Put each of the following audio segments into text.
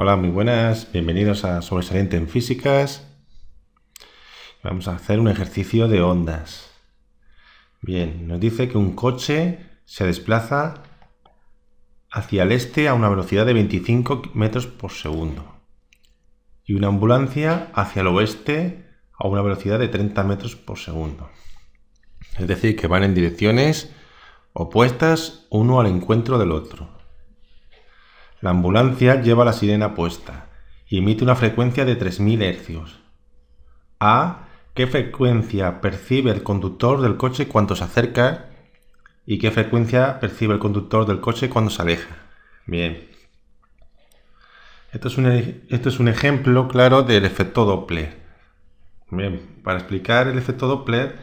Hola, muy buenas, bienvenidos a Sobresaliente en Físicas. Vamos a hacer un ejercicio de ondas. Bien, nos dice que un coche se desplaza hacia el este a una velocidad de 25 metros por segundo y una ambulancia hacia el oeste a una velocidad de 30 metros por segundo. Es decir, que van en direcciones opuestas uno al encuentro del otro. La ambulancia lleva la sirena puesta y emite una frecuencia de 3000 Hz. A. ¿Qué frecuencia percibe el conductor del coche cuando se acerca? ¿Y qué frecuencia percibe el conductor del coche cuando se aleja? Bien. Esto es un ejemplo claro del efecto Doppler. Bien, para explicar el efecto Doppler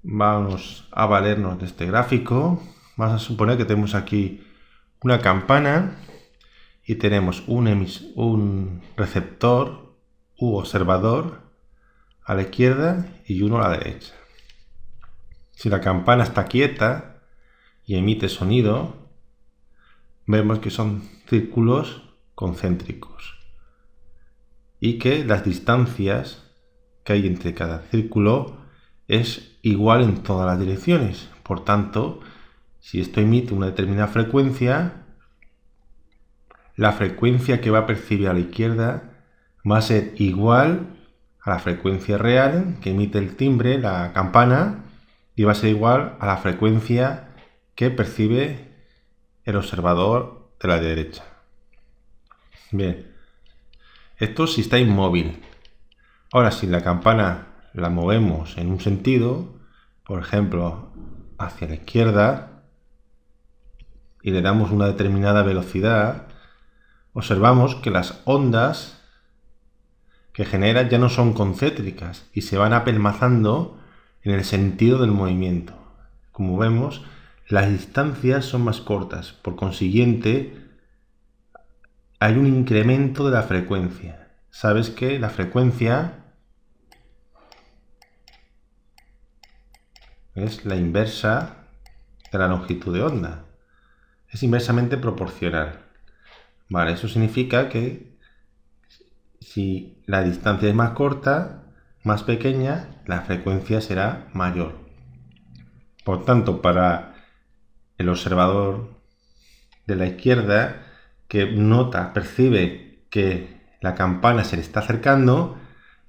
vamos a valernos de este gráfico. Vamos a suponer que tenemos aquí una campana y tenemos un receptor u observador a la izquierda y uno a la derecha. Si la campana está quieta y emite sonido, vemos que son círculos concéntricos y que las distancias que hay entre cada círculo es igual en todas las direcciones. Por tanto, si esto emite una determinada frecuencia, la frecuencia que va a percibir a la izquierda va a ser igual a la frecuencia real que emite el timbre, la campana, y va a ser igual a la frecuencia que percibe el observador de la derecha. Bien, esto si está inmóvil. Ahora, si la campana la movemos en un sentido, por ejemplo, hacia la izquierda, y le damos una determinada velocidad, observamos que las ondas que generan ya no son concéntricas y se van apelmazando en el sentido del movimiento. Como vemos, las distancias son más cortas, por consiguiente hay un incremento de la frecuencia. Sabes que la frecuencia es la inversa de la longitud de onda. Es inversamente proporcional. Vale, eso significa que si la distancia es más corta, más pequeña, la frecuencia será mayor. Por tanto, para el observador de la izquierda que percibe que la campana se le está acercando,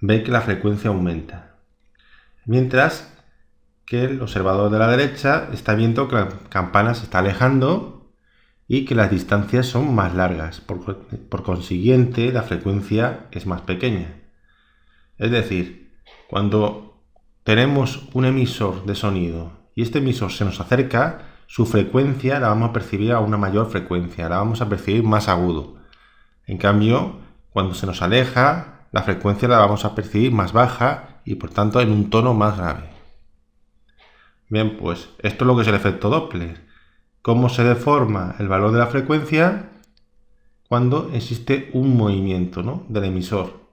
ve que la frecuencia aumenta. Mientras que el observador de la derecha está viendo que la campana se está alejando y que las distancias son más largas. Por consiguiente, la frecuencia es más pequeña. Es decir, cuando tenemos un emisor de sonido y este emisor se nos acerca, su frecuencia la vamos a percibir a una mayor frecuencia, la vamos a percibir más agudo. En cambio, cuando se nos aleja, la frecuencia la vamos a percibir más baja y por tanto en un tono más grave. Bien, pues esto es lo que es el efecto Doppler. ¿Cómo se deforma el valor de la frecuencia? Cuando existe un movimiento, ¿no?, del emisor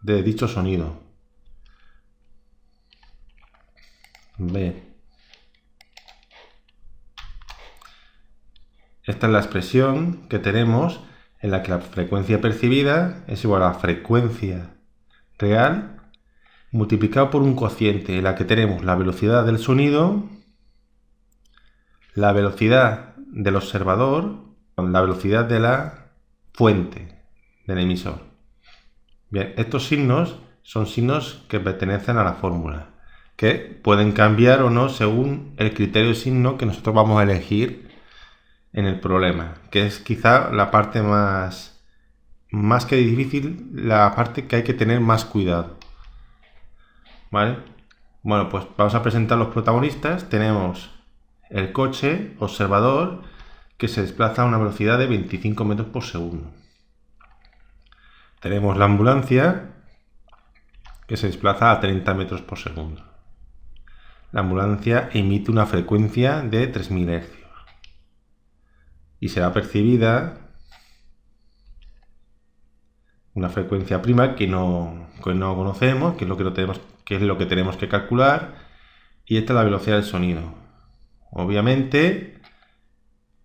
de dicho sonido. Bien. Esta es la expresión que tenemos en la que la frecuencia percibida es igual a la frecuencia real multiplicado por un cociente en la que tenemos la velocidad del sonido, la velocidad del observador, la velocidad de la fuente del emisor. Bien, estos signos son signos que pertenecen a la fórmula, que pueden cambiar o no según el criterio de signo que nosotros vamos a elegir en el problema, que es quizá la parte más que difícil, la parte que hay que tener más cuidado. ¿Vale? Bueno, pues vamos a presentar los protagonistas. Tenemos el coche observador que se desplaza a una velocidad de 25 metros por segundo. Tenemos la ambulancia que se desplaza a 30 metros por segundo. La ambulancia emite una frecuencia de 3000 Hz y será percibida una frecuencia prima que no conocemos, que es lo que tenemos que calcular, y esta es la velocidad del sonido. Obviamente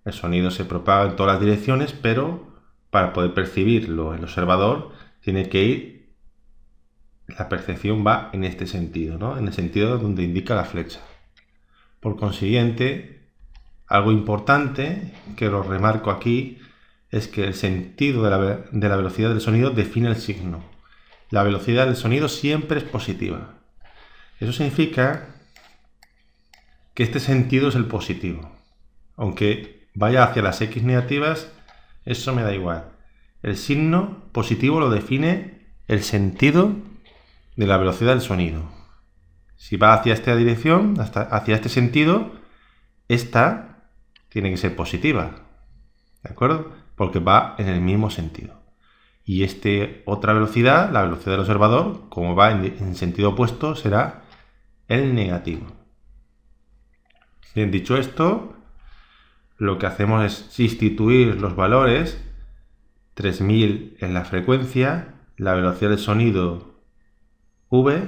el sonido se propaga en todas las direcciones, pero para poder percibirlo el observador, tiene que ir, la percepción va en este sentido, ¿no? En el sentido donde indica la flecha. Por consiguiente, algo importante que lo remarco aquí es que el sentido de la velocidad del sonido define el signo. La velocidad del sonido siempre es positiva. Eso significa que este sentido es el positivo. Aunque vaya hacia las X negativas, eso me da igual. El signo positivo lo define el sentido de la velocidad del sonido. Si va hacia esta dirección, hacia este sentido, esta tiene que ser positiva. ¿De acuerdo? Porque va en el mismo sentido. Y otra velocidad, la velocidad del observador, como va en sentido opuesto, será el negativo. Bien, dicho esto, lo que hacemos es sustituir los valores 3000 en la frecuencia, la velocidad del sonido V,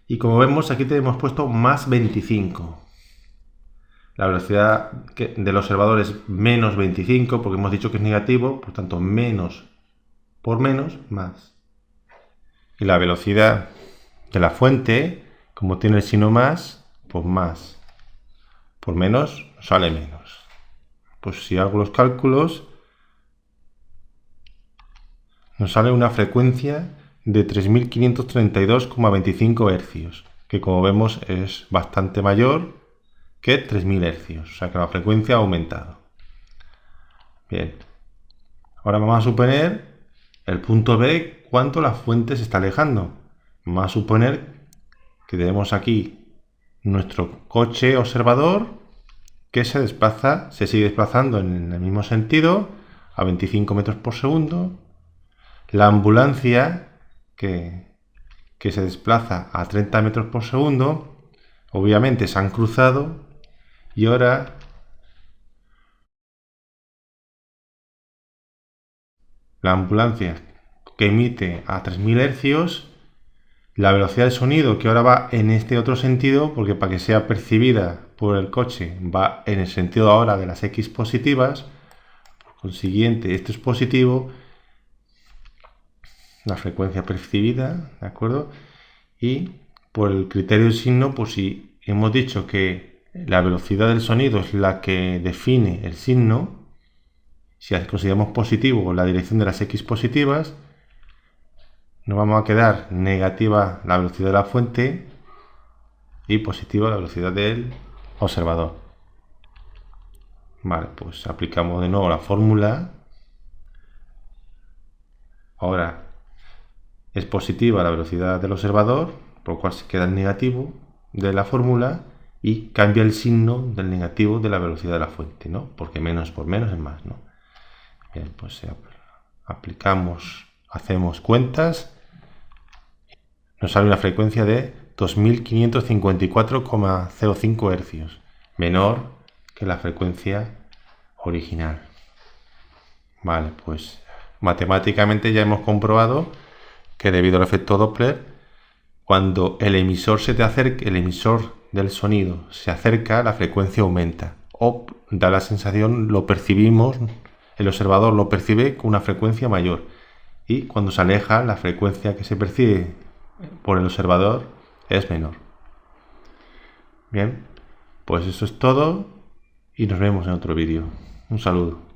y como vemos aquí tenemos puesto más 25. La velocidad del observador es menos 25 porque hemos dicho que es negativo, por tanto menos por menos, más. Y la velocidad de la fuente, como tiene el signo más, pues más. Por menos sale menos. Pues si hago los cálculos, nos sale una frecuencia de 3532,25 Hz, que como vemos es bastante mayor que 3000 Hz, o sea que la frecuencia ha aumentado. Bien, ahora vamos a suponer el punto B, cuánto la fuente se está alejando. Vamos a suponer que tenemos aquí nuestro coche observador que se sigue desplazando en el mismo sentido a 25 metros por segundo. La ambulancia que se desplaza a 30 metros por segundo. Obviamente se han cruzado y ahora la ambulancia que emite a 3000 Hz, la velocidad del sonido que ahora va en este otro sentido, porque para que sea percibida por el coche va en el sentido ahora de las X positivas, por consiguiente esto es positivo, la frecuencia percibida, ¿de acuerdo? Y por el criterio del signo, pues si hemos dicho que la velocidad del sonido es la que define el signo, si consideramos positivo la dirección de las X positivas, nos vamos a quedar negativa la velocidad de la fuente y positiva la velocidad del observador. Vale, pues aplicamos de nuevo la fórmula. Ahora es positiva la velocidad del observador, por lo cual se queda el negativo de la fórmula y cambia el signo del negativo de la velocidad de la fuente, ¿no? Porque menos por menos es más, ¿no? Bien, pues hacemos cuentas. Nos sale una frecuencia de 2554,05 Hz, menor que la frecuencia original. Vale, pues matemáticamente ya hemos comprobado que debido al efecto Doppler, cuando el emisor el emisor del sonido se acerca, la frecuencia aumenta. O da la sensación, lo percibimos, el observador lo percibe con una frecuencia mayor. Y cuando se aleja, la frecuencia que se percibe por el observador es menor. Bien, pues eso es todo y nos vemos en otro vídeo. Un saludo.